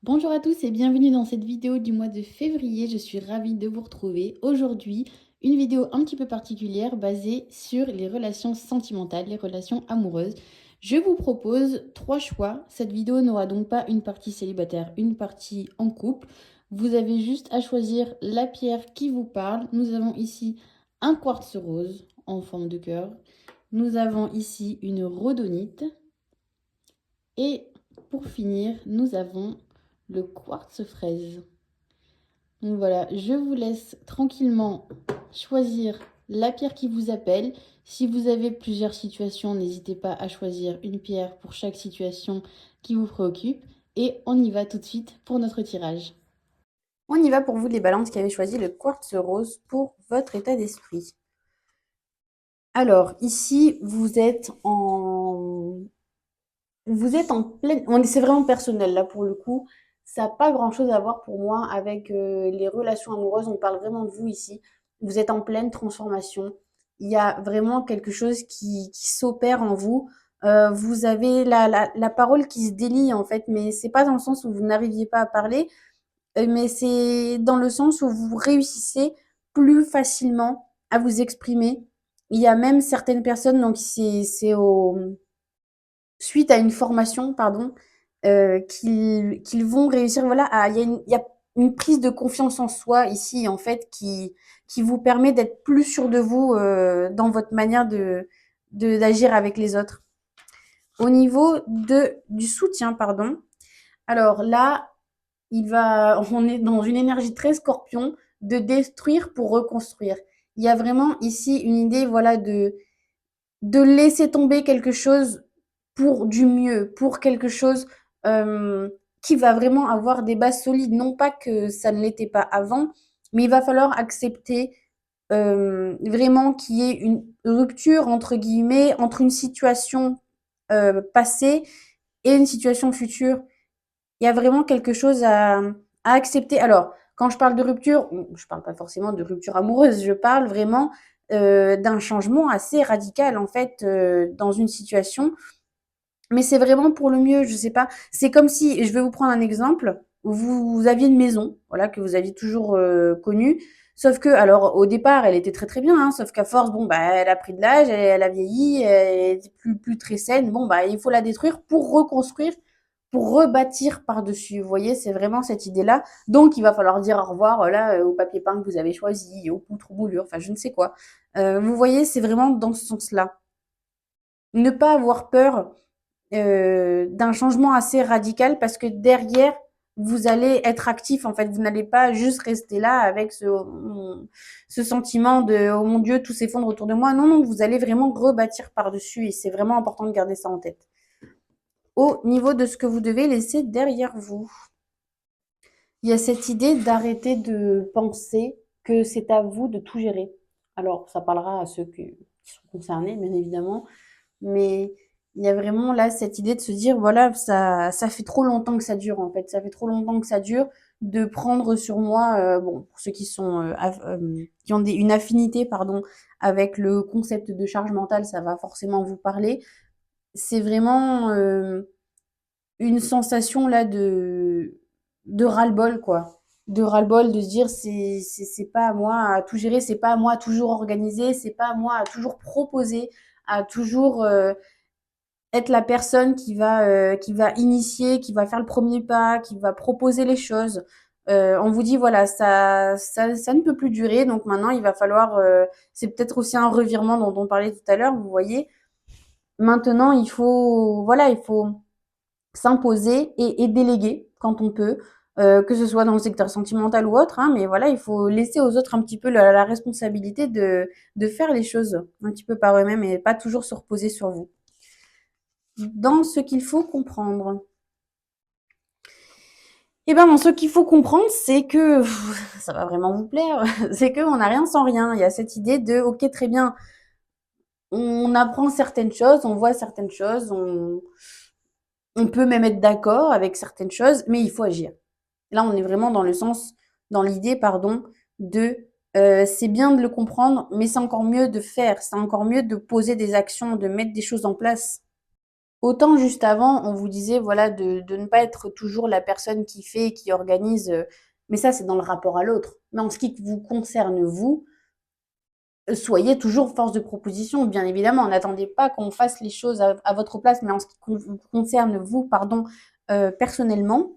Bonjour à tous et bienvenue dans cette vidéo du mois de février. Je suis ravie de vous retrouver. Aujourd'hui, une vidéo un petit peu particulière basée sur les relations sentimentales, les relations amoureuses. Je vous propose trois choix. Cette vidéo n'aura donc pas une partie célibataire, une partie en couple. Vous avez juste à choisir la pierre qui vous parle. Nous avons ici un quartz rose en forme de cœur. Nous avons ici une rhodonite. Et pour finir, nous avons le quartz fraise. Donc voilà, je vous laisse tranquillement choisir la pierre qui vous appelle. Si vous avez plusieurs situations, n'hésitez pas à choisir une pierre pour chaque situation qui vous préoccupe. Et on y va tout de suite pour notre tirage. On y va pour vous les balances qui avez choisi le quartz rose pour votre état d'esprit. Alors, ici, vous êtes en pleine. C'est vraiment personnel là pour le coup. Ça n'a pas grand-chose à voir pour moi avec les relations amoureuses. On parle vraiment de vous ici. Vous êtes en pleine transformation. Il y a vraiment quelque chose qui s'opère en vous. Vous avez la parole qui se délie en fait, mais c'est pas dans le sens où vous n'arriviez pas à parler, mais c'est dans le sens où vous réussissez plus facilement à vous exprimer. Il y a même certaines personnes, donc c'est au suite à une formation, pardon, qu'ils vont réussir, voilà, il y a une prise de confiance en soi ici, en fait, qui vous permet d'être plus sûr de vous dans votre manière d'agir avec les autres. Au niveau du soutien, pardon, alors là, on est dans une énergie très scorpion de détruire pour reconstruire. Il y a vraiment ici une idée, voilà, de laisser tomber quelque chose pour du mieux, pour quelque chose qui va vraiment avoir des bases solides. Non pas que ça ne l'était pas avant, mais il va falloir accepter vraiment qu'il y ait une rupture, entre guillemets, entre une situation passée et une situation future. Il y a vraiment quelque chose à accepter. Alors, quand je parle de rupture, je parle pas forcément de rupture amoureuse, je parle vraiment d'un changement assez radical en fait dans une situation. Mais c'est vraiment pour le mieux, je sais pas. C'est comme si, je vais vous prendre un exemple, où vous aviez une maison, voilà, que vous aviez toujours connue. Sauf que, alors, au départ, elle était très très bien, hein, sauf qu'à force, bon, bah, elle a pris de l'âge, elle a vieilli, elle est plus très saine. Bon, bah, il faut la détruire pour reconstruire, pour rebâtir par-dessus. Vous voyez, c'est vraiment cette idée-là. Donc, il va falloir dire au revoir, voilà, au papier peint que vous avez choisi, aux poutres aux moulures, enfin, je ne sais quoi. Vous voyez, c'est vraiment dans ce sens-là. Ne pas avoir peur d'un changement assez radical parce que derrière, vous allez être actif en fait. Vous n'allez pas juste rester là avec ce sentiment de oh mon Dieu, tout s'effondre autour de moi. Non, non, vous allez vraiment rebâtir par-dessus et c'est vraiment important de garder ça en tête. Au niveau de ce que vous devez laisser derrière vous, il y a cette idée d'arrêter de penser que c'est à vous de tout gérer. Alors, ça parlera à ceux qui sont concernés, bien évidemment, mais il y a vraiment là cette idée de se dire, voilà, ça fait trop longtemps que ça dure en fait. Ça fait trop longtemps que ça dure de prendre sur moi, bon, pour ceux qui sont, qui ont une affinité, pardon, avec le concept de charge mentale, ça va forcément vous parler. C'est vraiment une sensation là de ras-le-bol, quoi. De ras-le-bol, de se dire, c'est pas à moi à tout gérer, c'est pas à moi à toujours organiser, c'est pas à moi à toujours proposer, à toujours être la personne qui va initier, qui va faire le premier pas, qui va proposer les choses. On vous dit voilà, ça ne peut plus durer, donc maintenant il va falloir, c'est peut-être aussi un revirement dont on parlait tout à l'heure, vous voyez. Maintenant, il faut s'imposer et déléguer quand on peut, que ce soit dans le secteur sentimental ou autre, hein, mais voilà, il faut laisser aux autres un petit peu la responsabilité de faire les choses un petit peu par eux-mêmes et pas toujours se reposer sur vous. Dans ce qu'il faut comprendre. Eh ben, dans ce qu'il faut comprendre, c'est que ça va vraiment vous plaire, c'est qu'on n'a rien sans rien. Il y a cette idée de, ok, très bien, on apprend certaines choses, on voit certaines choses, on peut même être d'accord avec certaines choses, mais il faut agir. Là, on est vraiment dans l'idée, pardon, de c'est bien de le comprendre, mais c'est encore mieux de faire, c'est encore mieux de poser des actions, de mettre des choses en place. Autant juste avant, on vous disait voilà de ne pas être toujours la personne qui fait, qui organise, mais ça c'est dans le rapport à l'autre. Mais en ce qui vous concerne vous, soyez toujours force de proposition, bien évidemment. N'attendez pas qu'on fasse les choses à votre place, mais en ce qui vous concerne vous, pardon, personnellement,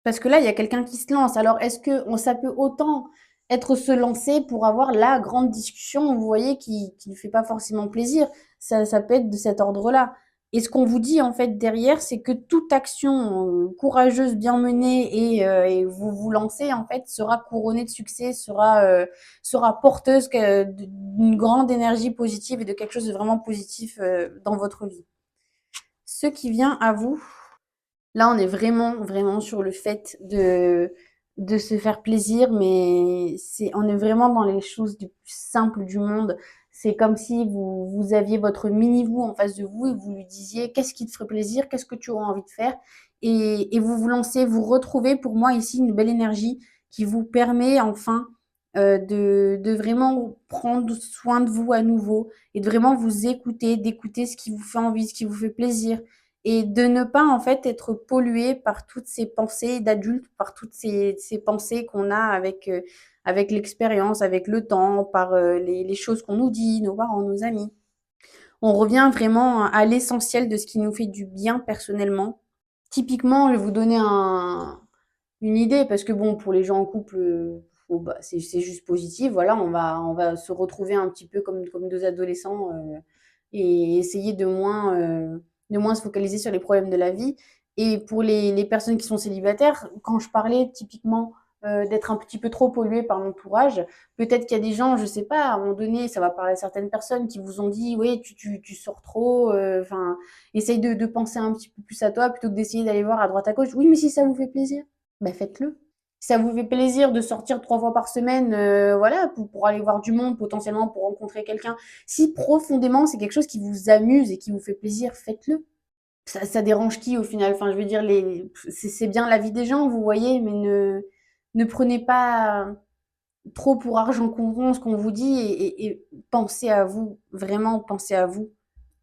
parce que là, il y a quelqu'un qui se lance. Alors, est-ce que ça peut autant être se lancer pour avoir la grande discussion, vous voyez, qui ne fait pas forcément plaisir. Ça peut être de cet ordre-là. Et ce qu'on vous dit, en fait, derrière, c'est que toute action courageuse, bien menée et vous vous lancez, en fait, sera couronnée de succès, sera porteuse d'une grande énergie positive et de quelque chose de vraiment positif dans votre vie. Ce qui vient à vous, là, on est vraiment, vraiment sur le fait de se faire plaisir, mais on est vraiment dans les choses les plus simples du monde. C'est comme si vous aviez votre mini-vous en face de vous et vous lui disiez qu'est-ce qui te ferait plaisir, qu'est-ce que tu auras envie de faire. Et vous vous lancez, vous retrouvez pour moi ici une belle énergie qui vous permet enfin de vraiment prendre soin de vous à nouveau et de vraiment vous écouter, d'écouter ce qui vous fait envie, ce qui vous fait plaisir et de ne pas en fait être pollué par toutes ces pensées d'adultes, par toutes ces pensées qu'on a avec l'expérience, avec le temps, par les choses qu'on nous dit, nos parents, nos amis. On revient vraiment à l'essentiel de ce qui nous fait du bien personnellement. Typiquement, je vais vous donner une idée, parce que bon, pour les gens en couple, bah, c'est juste positif. Voilà, on va se retrouver un petit peu comme deux adolescents et essayer de moins se focaliser sur les problèmes de la vie. Et pour les personnes qui sont célibataires, quand je parlais typiquement d'être un petit peu trop pollué par l'entourage, peut-être qu'il y a des gens, je sais pas, à un moment donné, ça va parler à certaines personnes qui vous ont dit, oui, tu sors trop, enfin, essaye de penser un petit peu plus à toi plutôt que d'essayer d'aller voir à droite à gauche. Oui, mais si ça vous fait plaisir, bah faites-le. Si ça vous fait plaisir de sortir 3 fois par semaine, voilà, pour aller voir du monde, potentiellement pour rencontrer quelqu'un. Si profondément c'est quelque chose qui vous amuse et qui vous fait plaisir, faites-le. Ça dérange qui au final? Enfin, je veux dire, c'est bien la vie des gens, vous voyez, mais ne prenez pas trop pour argent comptant ce qu'on vous dit et pensez à vous, vraiment pensez à vous.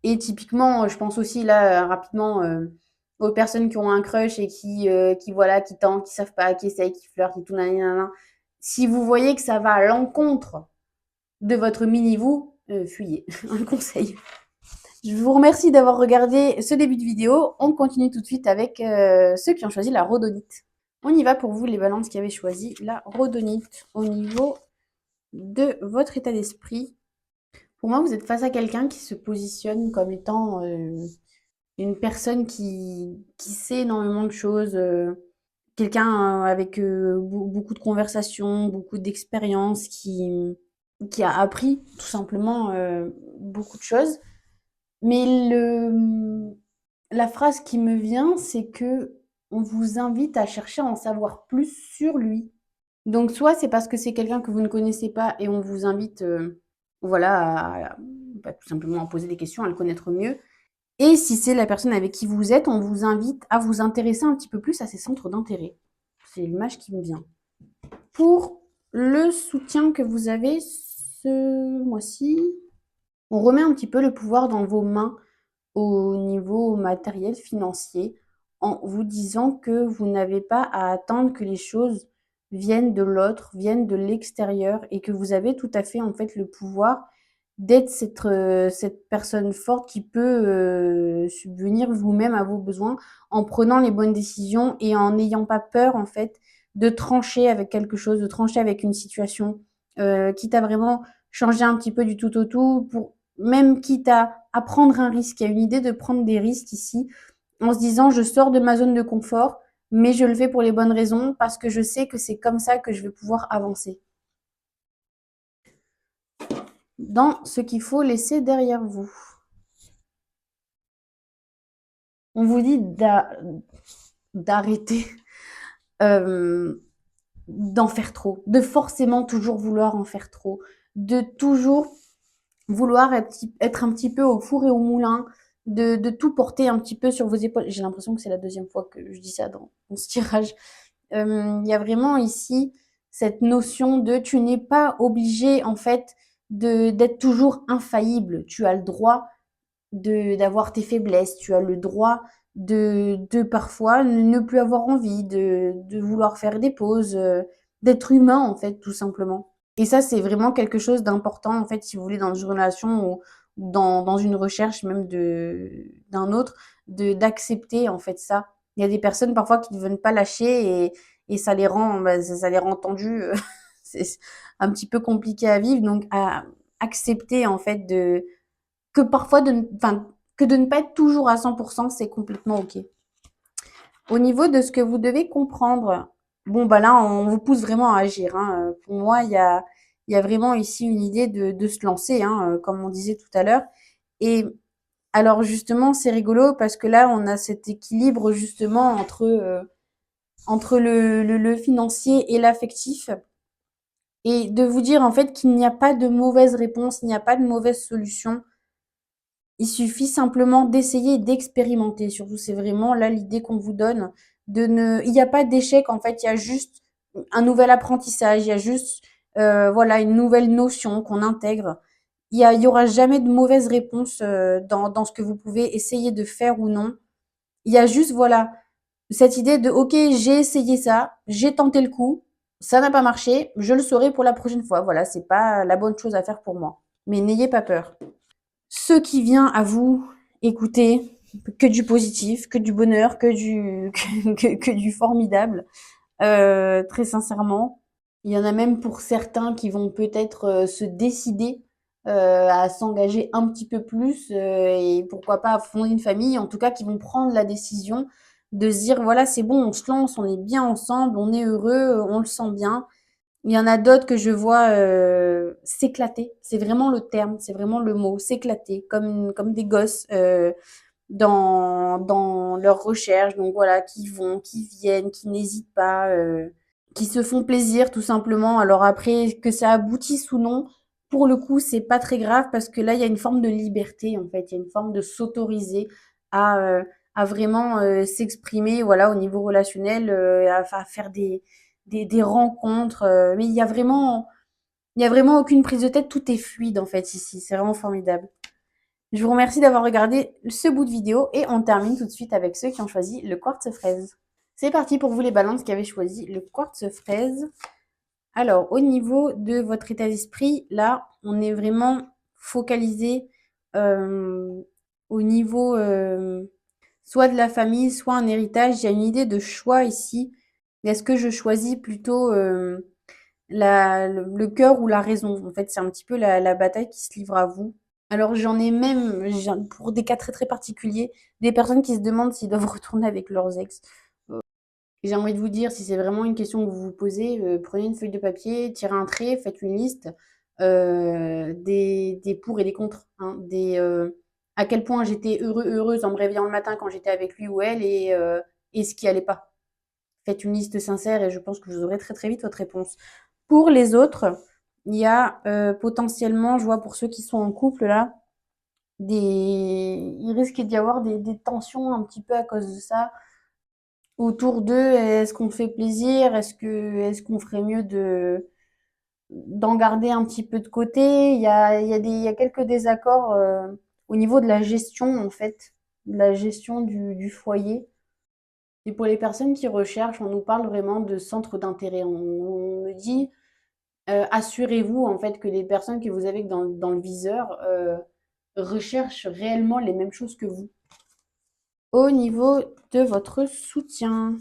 Et typiquement, je pense aussi là, rapidement, aux personnes qui ont un crush et qui voilà, qui tentent, qui savent pas, qui essayent, qui flirtent et tout nani nana. Si vous voyez que ça va à l'encontre de votre mini-vous, fuyez. Un conseil. Je vous remercie d'avoir regardé ce début de vidéo. On continue tout de suite avec ceux qui ont choisi la rhodonite. On y va pour vous, les balances qui avaient choisi la rhodonite au niveau de votre état d'esprit. Pour moi, vous êtes face à quelqu'un qui se positionne comme étant une personne qui sait énormément de choses, quelqu'un avec beaucoup de conversations, beaucoup d'expérience, qui a appris tout simplement beaucoup de choses. Mais la phrase qui me vient, c'est que on vous invite à chercher à en savoir plus sur lui. Donc soit c'est parce que c'est quelqu'un que vous ne connaissez pas et on vous invite voilà, bah, tout simplement à poser des questions, à le connaître mieux. Et si c'est la personne avec qui vous êtes, on vous invite à vous intéresser un petit peu plus à ses centres d'intérêt. C'est l'image qui me vient. Pour le soutien que vous avez ce mois-ci, on remet un petit peu le pouvoir dans vos mains au niveau matériel, financier, en vous disant que vous n'avez pas à attendre que les choses viennent de l'autre, viennent de l'extérieur et que vous avez tout à fait en fait le pouvoir d'être cette personne forte qui peut subvenir vous-même à vos besoins en prenant les bonnes décisions et en n'ayant pas peur en fait de trancher avec quelque chose, de trancher avec une situation, quitte à vraiment changer un petit peu du tout au tout, pour même quitte à prendre un risque. Il y a une idée de prendre des risques ici en se disant je sors de ma zone de confort, mais je le fais pour les bonnes raisons parce que je sais que c'est comme ça que je vais pouvoir avancer dans ce qu'il faut laisser derrière vous. On vous dit d'arrêter d'en faire trop, de forcément toujours vouloir en faire trop, de toujours vouloir être un petit peu au four et au moulin, de tout porter un petit peu sur vos épaules. J'ai l'impression que c'est la deuxième fois que je dis ça dans ce tirage. Il y a vraiment ici cette notion de tu n'es pas obligé en fait d'être toujours infaillible. Tu as le droit d'avoir tes faiblesses, tu as le droit de parfois ne plus avoir envie, de vouloir faire des pauses, d'être humain en fait, tout simplement. Et ça, c'est vraiment quelque chose d'important en fait, si vous voulez, dans une relation ou dans une recherche même d'un autre, d'accepter en fait ça. Il y a des personnes parfois qui ne veulent pas lâcher et ça les rend, bah, ça les rend tendus. C'est un petit peu compliqué à vivre, donc à accepter en fait que parfois enfin, que de ne pas être toujours à 100%, c'est complètement ok. Au niveau de ce que vous devez comprendre, bon bah là on vous pousse vraiment à agir, hein. Pour moi il y a vraiment ici une idée de se lancer, hein, comme on disait tout à l'heure. Et alors justement c'est rigolo parce que là on a cet équilibre justement entre le financier et l'affectif et de vous dire en fait qu'il n'y a pas de mauvaise réponse, il n'y a pas de mauvaise solution. Il suffit simplement d'essayer et d'expérimenter. Surtout, c'est vraiment là l'idée qu'on vous donne. Il n'y a pas d'échec en fait, il y a juste un nouvel apprentissage, il y a juste voilà une nouvelle notion qu'on intègre. Il y aura jamais de mauvaise réponse dans ce que vous pouvez essayer de faire ou non. Il y a juste voilà cette idée de ok j'ai essayé ça, j'ai tenté le coup, ça n'a pas marché, je le saurai pour la prochaine fois. Voilà, c'est pas la bonne chose à faire pour moi. Mais n'ayez pas peur. Ce qui vient à vous, écoutez, que du positif, que du bonheur, que du formidable. Très sincèrement. Il y en a même pour certains qui vont peut-être se décider à s'engager un petit peu plus et pourquoi pas à fonder une famille, en tout cas qui vont prendre la décision de se dire voilà c'est bon, on se lance, on est bien ensemble, on est heureux, on le sent bien. Il y en a d'autres que je vois s'éclater. C'est vraiment le terme, c'est vraiment le mot, s'éclater, comme des gosses dans leurs recherches. Donc voilà, qui vont, qui viennent, qui n'hésitent pas, qui se font plaisir tout simplement. Alors après, que ça aboutisse ou non, pour le coup, c'est pas très grave parce que là, il y a une forme de liberté en fait. Il y a une forme de s'autoriser à, euh, à vraiment s'exprimer voilà, au niveau relationnel, à faire des rencontres. Mais il y a vraiment aucune prise de tête. Tout est fluide en fait ici. C'est vraiment formidable. Je vous remercie d'avoir regardé ce bout de vidéo et on termine tout de suite avec ceux qui ont choisi le quartz fraise. C'est parti pour vous les balances qui avaient choisi le quartz fraise. Alors, au niveau de votre état d'esprit, là, on est vraiment focalisé euh, au niveau soit de la famille, soit un héritage. Il y a une idée de choix ici. Est-ce que je choisis plutôt le cœur ou la raison? En fait, c'est un petit peu la bataille qui se livre à vous. Alors j'en ai même, pour des cas très très particuliers, des personnes qui se demandent s'ils doivent retourner avec leurs ex. Et j'ai envie de vous dire, si c'est vraiment une question que vous vous posez, prenez une feuille de papier, tirez un trait, faites une liste des pour et des contre, hein, à quel point j'étais heureuse en me réveillant le matin quand j'étais avec lui ou elle et ce qui allait pas. Faites une liste sincère et je pense que vous aurez très très vite votre réponse. Pour les autres, il y a potentiellement, je vois pour ceux qui sont en couple là, il risque d'y avoir des tensions un petit peu à cause de ça. Autour d'eux, est-ce qu'on fait plaisir? Est-ce qu'on ferait mieux d'en garder un petit peu de côté? Il y a quelques désaccords au niveau de la gestion, en fait, de la gestion du foyer. Et pour les personnes qui recherchent, on nous parle vraiment de centre d'intérêt. On me dit, assurez-vous, en fait, que les personnes que vous avez dans le viseur recherchent réellement les mêmes choses que vous. Au niveau de votre soutien,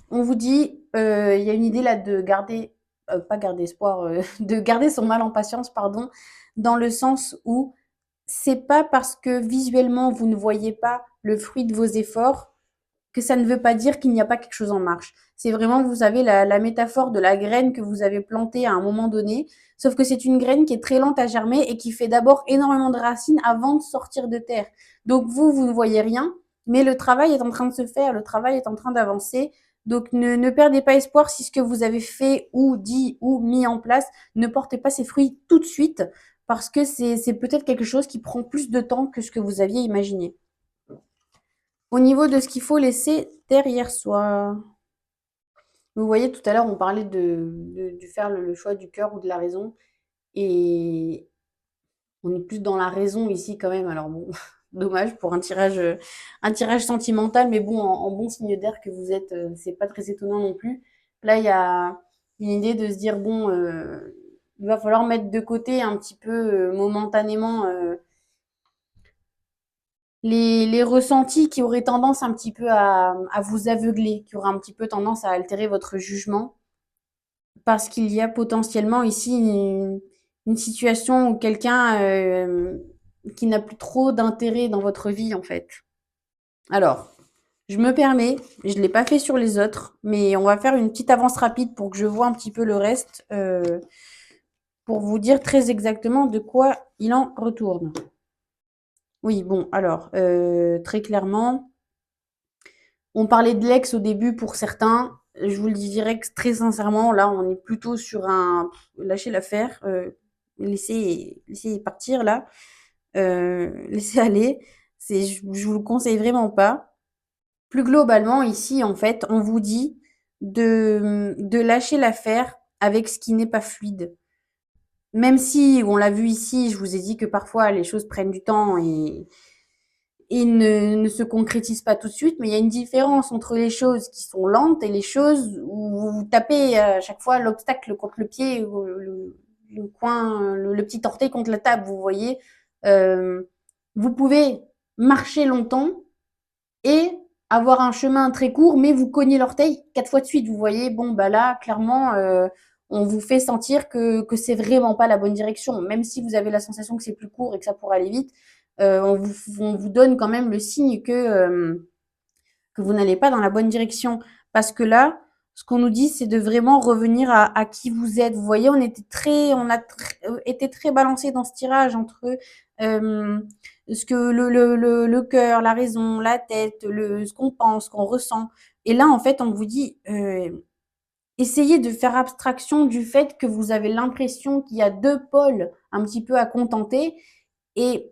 on vous dit, il y a une idée là de garder, pas garder espoir, de garder son mal en patience, pardon, dans le sens où c'est pas parce que visuellement vous ne voyez pas le fruit de vos efforts que ça ne veut pas dire qu'il n'y a pas quelque chose en marche. C'est vraiment, vous savez, la métaphore de la graine que vous avez plantée à un moment donné, sauf que c'est une graine qui est très lente à germer et qui fait d'abord énormément de racines avant de sortir de terre. Donc vous ne voyez rien, mais le travail est en train de se faire, le travail est en train d'avancer. Donc ne perdez pas espoir si ce que vous avez fait ou dit ou mis en place ne portez pas ses fruits tout de suite parce que c'est peut-être quelque chose qui prend plus de temps que ce que vous aviez imaginé. Au niveau de ce qu'il faut laisser derrière soi. Vous voyez, tout à l'heure, on parlait de faire le choix du cœur ou de la raison. Et On est plus dans la raison ici quand même. Alors bon, dommage pour un tirage sentimental, mais bon, en bon signe d'air que vous êtes, c'est pas très étonnant non plus. Là, il y a une idée de se dire bon, il va falloir mettre de côté un petit peu momentanément les ressentis qui auraient tendance un petit peu à vous aveugler, qui auraient un petit peu tendance à altérer votre jugement, parce qu'il y a potentiellement ici une situation où quelqu'un qui n'a plus trop d'intérêt dans votre vie, en fait. Alors, je me permets, je ne l'ai pas fait sur les autres, mais on va faire une petite avance rapide pour que je vois un petit peu le reste, pour vous dire très exactement de quoi il en retourne. Oui, bon, alors, très clairement, on parlait de l'ex au début pour certains. Je vous le dis direct, très sincèrement, là, on est plutôt sur un lâcher l'affaire, laisser partir là, laisser aller. Je vous le conseille vraiment pas. Plus globalement, ici, en fait, on vous dit de lâcher l'affaire avec ce qui n'est pas fluide. Même si, on l'a vu ici, je vous ai dit que parfois les choses prennent du temps et ne se concrétisent pas tout de suite, mais il y a une différence entre les choses qui sont lentes et les choses où vous tapez à chaque fois l'obstacle contre le pied, ou le coin, le petit orteil contre la table, vous voyez. Euh, vous pouvez marcher longtemps et avoir un chemin très court, mais vous cognez l'orteil 4 fois de suite. Vous voyez, bon, bah là, clairement, on vous fait sentir que c'est vraiment pas la bonne direction. Même si vous avez la sensation que c'est plus court et que ça pourrait aller vite, on vous donne quand même le signe que vous n'allez pas dans la bonne direction. Parce que là, ce qu'on nous dit, c'est de vraiment revenir à qui vous êtes. Vous voyez, on a été très balancé dans ce tirage entre ce que le cœur, la raison, la tête, ce qu'on pense, ce qu'on ressent. Et là, en fait, on vous dit, essayez de faire abstraction du fait que vous avez l'impression qu'il y a deux pôles un petit peu à contenter et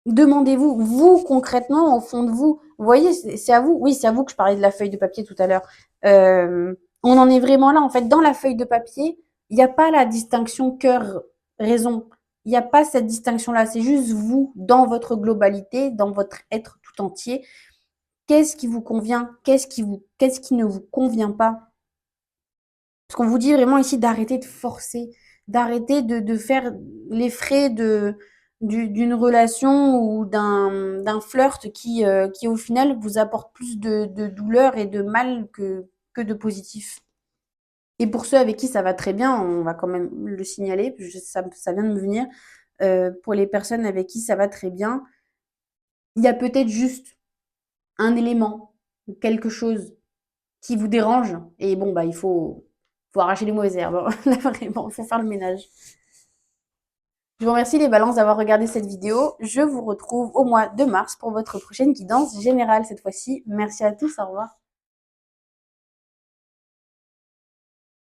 demandez-vous, vous, concrètement, au fond de vous, vous voyez, c'est à vous, oui, c'est à vous que je parlais de la feuille de papier tout à l'heure. On en est vraiment là, en fait, dans la feuille de papier, il n'y a pas la distinction cœur-raison. Il n'y a pas cette distinction-là, c'est juste vous, dans votre globalité, dans votre être tout entier. Qu'est-ce qui vous convient? Qu'est-ce qui ne vous convient pas? Parce qu'on vous dit vraiment ici d'arrêter de forcer, d'arrêter de faire les frais d'une relation ou d'un flirt qui, au final, vous apporte plus de douleur et de mal que de positif. Et pour ceux avec qui ça va très bien, on va quand même le signaler, ça vient de me venir. Pour les personnes avec qui ça va très bien, il y a peut-être juste un élément, quelque chose qui vous dérange. Et bon, bah, faut arracher les mauvaises herbes. Là, vraiment, il faut faire le ménage. Je vous remercie les balances d'avoir regardé cette vidéo. Je vous retrouve au mois de mars pour votre prochaine guidance générale cette fois-ci. Merci à tous, au revoir.